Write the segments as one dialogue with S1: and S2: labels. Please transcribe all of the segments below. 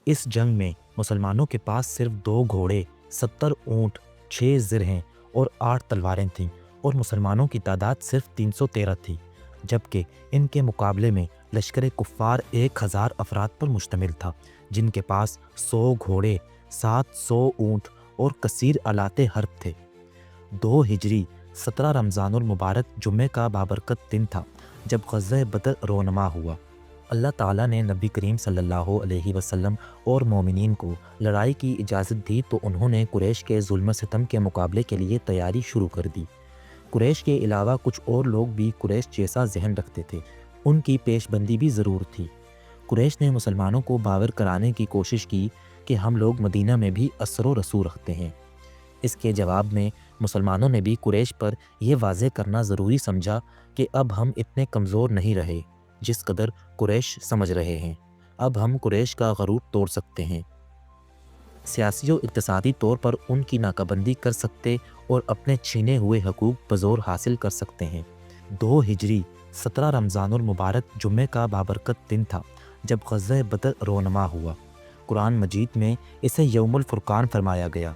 S1: اس جنگ میں مسلمانوں کے پاس صرف 2 گھوڑے، 70 اونٹ، 6 زرہیں اور 8 تلواریں تھیں اور مسلمانوں کی تعداد صرف 313 تھی، جبکہ ان کے مقابلے میں لشکر کفار 1000 افراد پر مشتمل تھا، جن کے پاس 100 گھوڑے، 700 اونٹ اور کثیر آلات حرب تھے۔ 2 ہجری 17 رمضان المبارک جمعہ کا بابرکت دن تھا جب غزوہ بدر رونما ہوا۔ اللہ تعالیٰ نے نبی کریم صلی اللہ علیہ وسلم اور مومنین کو لڑائی کی اجازت دی تو انہوں نے قریش کے ظلم و ستم کے مقابلے کے لیے تیاری شروع کر دی۔ قریش کے علاوہ کچھ اور لوگ بھی قریش جیسا ذہن رکھتے تھے، ان کی پیش بندی بھی ضرور تھی۔ قریش نے مسلمانوں کو باور کرانے کی کوشش کی کہ ہم لوگ مدینہ میں بھی اثر و رسوخ رکھتے ہیں۔ اس کے جواب میں مسلمانوں نے بھی قریش پر یہ واضح کرنا ضروری سمجھا کہ اب ہم اتنے کمزور نہیں رہے جس قدر قریش سمجھ رہے ہیں، اب ہم قریش کا غرور توڑ سکتے ہیں، سیاسی و اقتصادی طور پر ان کی ناکہ بندی کر سکتے اور اپنے چھینے ہوئے حقوق بزور حاصل کر سکتے ہیں۔ 2 ہجری 17 رمضان المبارک جمعہ کا بابرکت دن تھا جب غزوہ بدر رونما ہوا۔ قرآن مجید میں اسے یوم الفرقان فرمایا گیا۔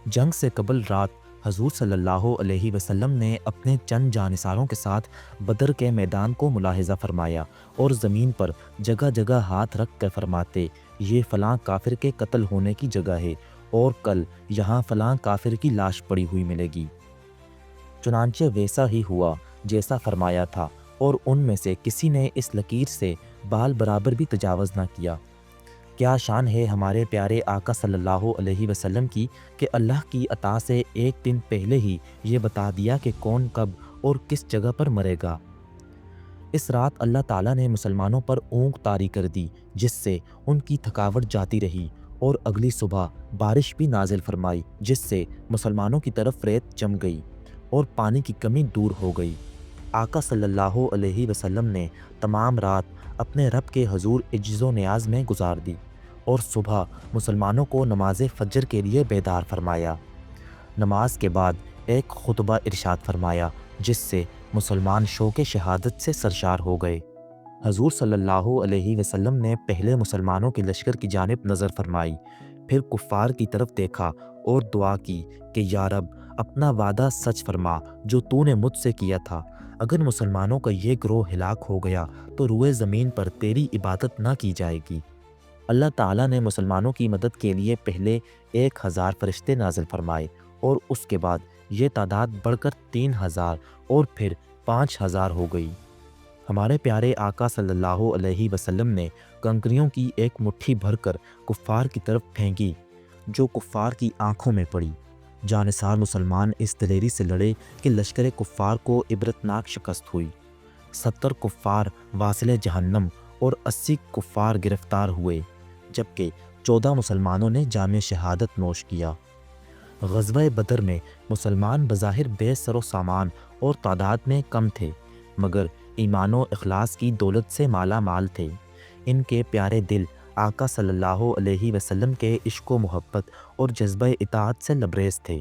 S1: جنگ سے قبل رات حضور صلی اللہ علیہ وسلم نے اپنے چند جانثاروں کے ساتھ بدر کے میدان کو ملاحظہ فرمایا اور زمین پر جگہ جگہ ہاتھ رکھ کر فرماتے، یہ فلاں کافر کے قتل ہونے کی جگہ ہے اور کل یہاں فلاں کافر کی لاش پڑی ہوئی ملے گی۔ چنانچہ ویسا ہی ہوا جیسا فرمایا تھا، اور ان میں سے کسی نے اس لکیر سے بال برابر بھی تجاوز نہ کیا۔ کیا شان ہے ہمارے پیارے آقا صلی اللہ علیہ وسلم کی کہ اللہ کی عطا سے ایک دن پہلے ہی یہ بتا دیا کہ کون کب اور کس جگہ پر مرے گا۔ اس رات اللہ تعالیٰ نے مسلمانوں پر اونگ طاری کر دی جس سے ان کی تھکاوٹ جاتی رہی، اور اگلی صبح بارش بھی نازل فرمائی جس سے مسلمانوں کی طرف ریت جم گئی اور پانی کی کمی دور ہو گئی۔ آقا صلی اللہ علیہ وسلم نے تمام رات اپنے رب کے حضور عجز و نیاز میں گزار دی اور صبح مسلمانوں کو نماز فجر کے لیے بیدار فرمایا۔ نماز کے بعد ایک خطبہ ارشاد فرمایا جس سے مسلمان شوق شہادت سے سرشار ہو گئے۔ حضور صلی اللہ علیہ وسلم نے پہلے مسلمانوں کے لشکر کی جانب نظر فرمائی، پھر کفار کی طرف دیکھا اور دعا کی کہ یا رب اپنا وعدہ سچ فرما جو تو نے مجھ سے کیا تھا، اگر مسلمانوں کا یہ گروہ ہلاک ہو گیا تو روئے زمین پر تیری عبادت نہ کی جائے گی۔ اللہ تعالیٰ نے مسلمانوں کی مدد کے لیے پہلے 1000 فرشتے نازل فرمائے اور اس کے بعد یہ تعداد بڑھ کر 3000 اور پھر 5000 ہو گئی۔ ہمارے پیارے آقا صلی اللہ علیہ وسلم نے کنکریوں کی ایک مٹھی بھر کر کفار کی طرف پھینکی جو کفار کی آنکھوں میں پڑی۔ جانثار مسلمان اس دلیری سے لڑے کہ لشکر کفار کو عبرتناک شکست ہوئی۔ 70 کفار واصل جہنم اور 80 کفار گرفتار ہوئے، جبکہ 14 مسلمانوں نے جام شہادت نوش کیا۔ غزوہ بدر میں مسلمان بظاہر بے سر و سامان اور تعداد میں کم تھے، مگر ایمان و اخلاص کی دولت سے مالا مال تھے۔ ان کے پیارے دل آقا صلی اللہ علیہ وسلم کے عشق و محبت اور جذبہ اطاعت سے لبریز تھے،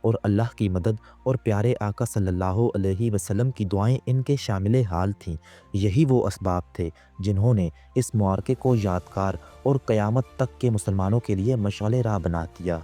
S1: اور اللہ کی مدد اور پیارے آقا صلی اللہ علیہ وسلم کی دعائیں ان کے شامل حال تھیں۔ یہی وہ اسباب تھے جنہوں نے اس معرکے کو یادگار اور قیامت تک کے مسلمانوں کے لیے مشعل راہ بنا دیا۔